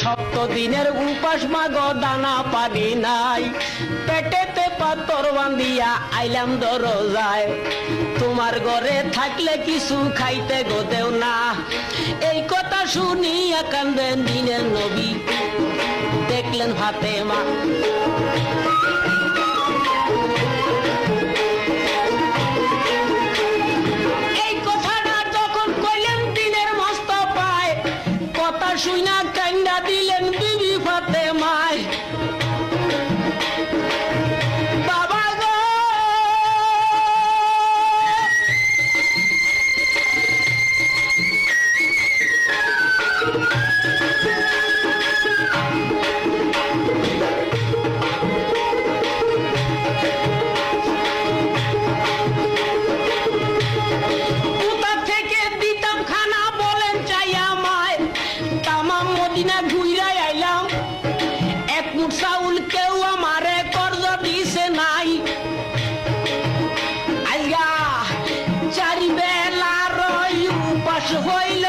সপ্ত দিনের উপাস মাগো দানা পানি নাই, পেটেতে পাথর বান্ধিয়া আইলাম দরজায়। তোমার ঘরে থাকলে কিছু খাইতে গোদেও না, এই কথা শুনিয়া কান্দেন দিনের নবী, দেখলেন ফাতেমা। এই কথাটা যখন কইলেন দিনের মস্ত পায়, কথা শুনা কান্দা দিলেন বিবি ফাতেমায়। বাবা গো, কোথা থেকে দিতাম খানা বলেন চাইয়া মায়, তামাম মদিনা ঘুইরাই আইলাম, এক মুঠ চাউল কেউ আমারে কর্জ দিছে নাই। আইয়া চারি বেলা রই উপাস হইল